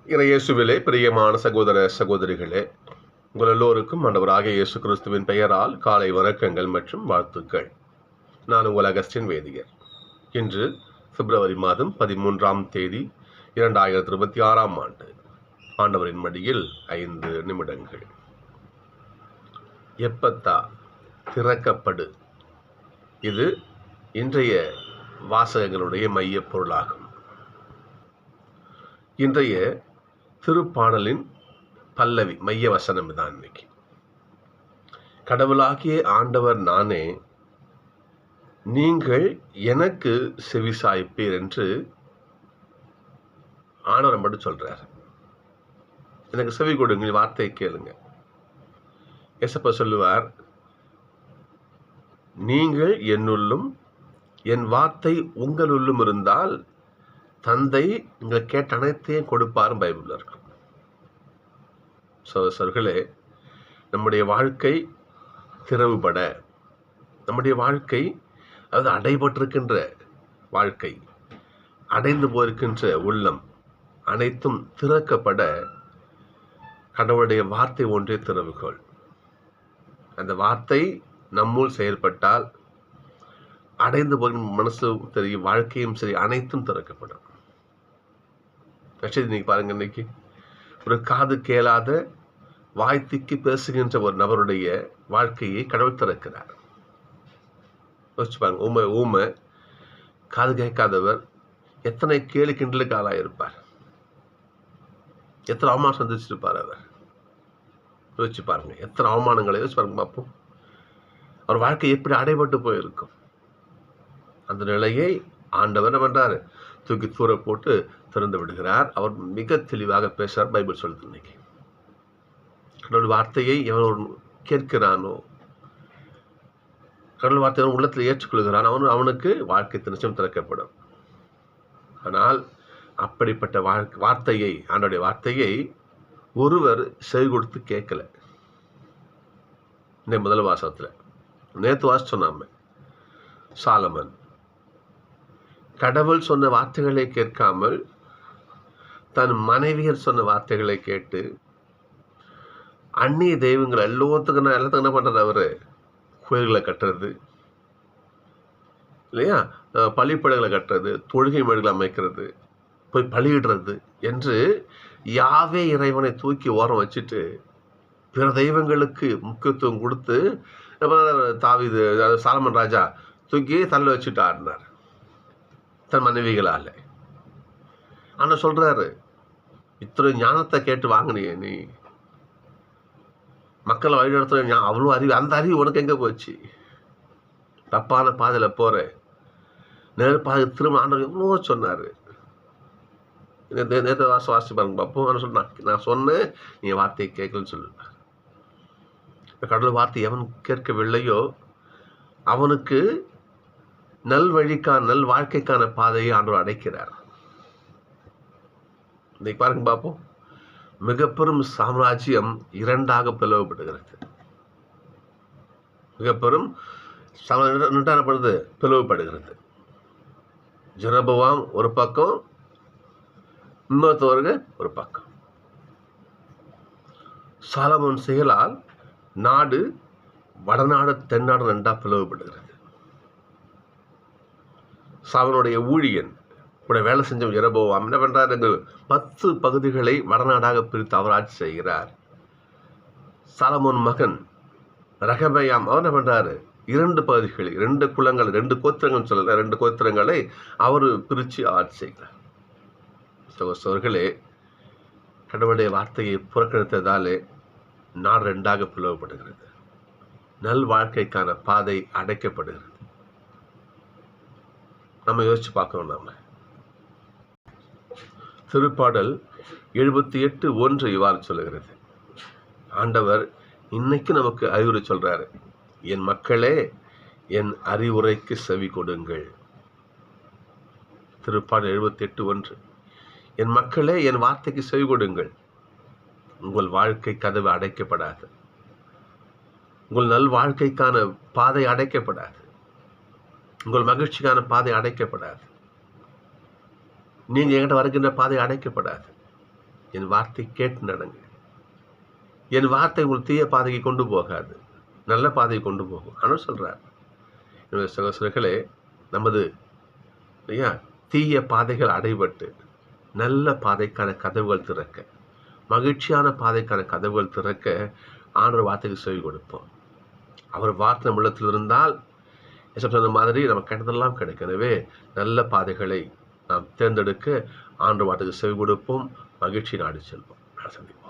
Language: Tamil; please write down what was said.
இயேசுவிலே பிரியமான சகோதர சகோதரிகளே, உங்கள் எல்லோருக்கும் ஆண்டவராகிய இயேசு கிறிஸ்துவின் பெயரால் காலை வணக்கங்கள் மற்றும் வாழ்த்துக்கள். நான் உங்கள் அகஸ்டின் வேதியர். இன்று பிப்ரவரி மாதம் 13ஆம் தேதி 2026ஆம் ஆண்டு. ஆண்டவரின் மடியில் 5 நிமிடங்கள். எப்பத்தா, திறக்கப்படு. இது இன்றைய வாசகங்களுடைய மையப் பொருளாகும். இன்றைய திருப்பாடலின் பல்லவி மைய வசனம் தான். இன்னைக்கு கடவுளாகிய ஆண்டவர் நானே, நீங்கள் எனக்கு செவிசாய்ப்பீர் என்று ஆண்டவர் மட்டும் சொல்றார். எனக்கு செவி கொடுங்க, வார்த்தையை கேளுங்க. ஏசப்பா சொல்லுவார், நீங்கள் என்னுள்ளும் என் வார்த்தை உங்களுள்ளும் இருந்தால் தந்தை நீங்கள் கேட்ட அனைத்தையும் கொடுப்பாரும் பைபிள்ல இருக்கும். சகோதரர்களே, நம்முடைய வாழ்க்கை திறவுபட, நம்முடைய வாழ்க்கை அதாவது அடைபட்டிருக்கின்ற வாழ்க்கை, அடைந்து போயிருக்கின்ற உள்ளம் அனைத்தும் திறக்கப்பட கடவுளுடைய வார்த்தை ஒன்றே திறவுகோள். அந்த வார்த்தை நம்முள் செயல்பட்டால் அடைந்து போகிற மனசும் சரி, வாழ்க்கையும் சரி, அனைத்தும் திறக்கப்படும். இன்னைக்கு பாருங்க, இன்னைக்கு ஒரு காது கேளாத வாய்த்திக்கு பேசுகின்ற ஒரு நபருடைய வாழ்க்கையை கடவுள் திறக்கிறார். யோசிச்சு பாருங்க, ஊமை காது கேட்காதவர் எத்தனை கேலி கிண்டலுக்கு ஆளாயிருப்பார், எத்தனை அவமானம் சந்திச்சிருப்பார் அவர். யோசிச்சு பாருங்க, எத்தனை அவமானங்களை யோசிச்சு பாருங்க பார்ப்போம். அவர் வாழ்க்கை எப்படி அடைபட்டு போயிருக்கும். அந்த நிலையை ஆண்டவர் என்ன பண்றாரு, தூக்கி தூர போட்டு திறந்து விடுகிறார். அவர் மிக தெளிவாக பேசுறார். பைபிள் சொல்லுது, இன்னைக்கு கடவுள் வார்த்தையை எவன் கேட்கிறானோ, கடவுள் வார்த்தையை உள்ளத்தில் ஏற்றுக்கொள்கிறான், அவனுக்கு வாழ்க்கை நிச்சயம் திறக்கப்படும். ஆனால் அப்படிப்பட்ட வார்த்தையை, ஆண்டோடைய வார்த்தையை ஒருவர் செவி கொடுத்து கேட்கல. இந்த முதல் வாசகத்துல நேற்று வாசி சொன்னாம, சாலமன் கடவுள் சொன்ன வார்த்தைகளை கேட்காமல் தன் மனைவியர் சொன்ன வார்த்தைகளை கேட்டு அந்நிய தெய்வங்கள் எல்லாத்துக்கும் என்ன பண்றது, அவரு கோயில்களை கட்டுறது இல்லையா, பள்ளிப்படைகளை கட்டுறது, தொழுகை மேடுகளை அமைக்கிறது, போய் பலியிடுறது என்று யாவே இறைவனை தூக்கி ஓரம் வச்சுட்டு பிற தெய்வங்களுக்கு முக்கியத்துவம் கொடுத்து தாவீது, சாலமன் ராஜா தூக்கி தள்ள வச்சுட்டு ஆடினார் தன் மனைவிகளால. ஆனா சொல்றாரு, இத்தனை ஞானத்தை கேட்டு வாங்கினியே நீ, மக்களை வழிநடத்துற அவ்வளோ அறிவு, அந்த அறிவு உனக்கு எங்க போச்சு? தப்பான பாதையில போற, நேர் பாதை திரும்ப. ஆண்டவர் எவ்வளோ சொன்னாரு. நேற்று வாசி பாருங்க பார்ப்போம். நான் சொன்னேன், நீ வார்த்தையை கேட்கலன்னு சொல்லுவேன். கடவுள் வார்த்தை எவன் கேட்கவில்லையோ அவனுக்கு நல் வழிக்கான, நல் வாழ்க்கைக்கான பாதையை ஆண்டவர் அடைக்கிறார். இன்னைக்கு பாருங்க பார்ப்போம், மிக பெரும் சாம்ராஜ்யம் இரண்டாக பிளவுபடுகிறது. மிக பெரும் பிளவுபடுகிறது. ஜெரொபோவாம் ஒரு பக்கம், இன்னொருத்தவர்கள் ஒரு பக்கம். சாலமோன் செயலால் நாடு, வடநாடு தென்னாடு ரெண்டா பிளவுபடுகிறது. சாலமோனுடைய ஊழியன் கூட வேலை செஞ்ச ஜெரொபோவாம் என்ன பண்றாரு, 10 பகுதிகளை வடநாடாக பிரித்து அவர் ஆட்சி செய்கிறார். சாலமோன் மகன் ரெகபெயாம் அவர் என்ன பண்றாரு, 2 பகுதிகளை, 2 குலங்கள், 2 கோத்திரங்கள் சொல்லல, 2 கோத்திரங்களை அவர் பிரித்து ஆட்சி செய்கிறார். சகோதரர்களே, கடவுளுடைய வார்த்தையை புறக்கணித்ததாலே நாடு ரெண்டாக பிளவுபடுகிறது. நல் வாழ்க்கைக்கான பாதை அடைக்கப்படுகிறது. நம்ம யோசிச்சு பார்க்கணும். நாம திருப்பாடல் 78:1 இவ்வாறு சொல்லுகிறது. ஆண்டவர் இன்னைக்கு நமக்கு அறிவுரை சொல்றாரு, என் மக்களே என் அறிவுரைக்கு செவி கொடுங்கள். திருப்பாடல் 78:1, என் மக்களே என் வார்த்தைக்கு செவி கொடுங்கள். உங்கள் வாழ்க்கை கதவு அடைக்கப்படாது, உங்கள் நல் வாழ்க்கைக்கான பாதை அடைக்கப்படாது, உங்கள் மகிழ்ச்சிக்கான பாதை அடைக்கப்படாது. நீங்கள் என்கிட்ட வருகின்ற பாதை அடைக்கப்படாது. என் வார்த்தை கேட்டு நடங்க. என் வார்த்தை உங்கள் தீய பாதைக்கு கொண்டு போகாது, நல்ல பாதையை கொண்டு போகும். ஆனால் சொல்கிறார், என்னுடைய சகோதரர்களே, நமது இல்லையா தீய பாதைகள் அடைபட்டு நல்ல பாதைக்கான கதவுகள் திறக்க, மகிழ்ச்சியான பாதைக்கான கதவுகள் திறக்க ஆண்டவர் வார்த்தைக்கு செவி கொடுப்போம். அவர் வார்த்தை நம் உள்ளத்தில் இருந்தால் சொன்ன மாதிரி நம்ம கிடைத்ததெல்லாம் கிடைக்கும். எனவே நல்ல பாதைகளை நாம் தேர்ந்தெடுக்க ஆண்டவர் வார்த்தைக்கு செவி கொடுப்போம். மகிழ்ச்சி நாடி செல்வோம். சந்திப்போம்.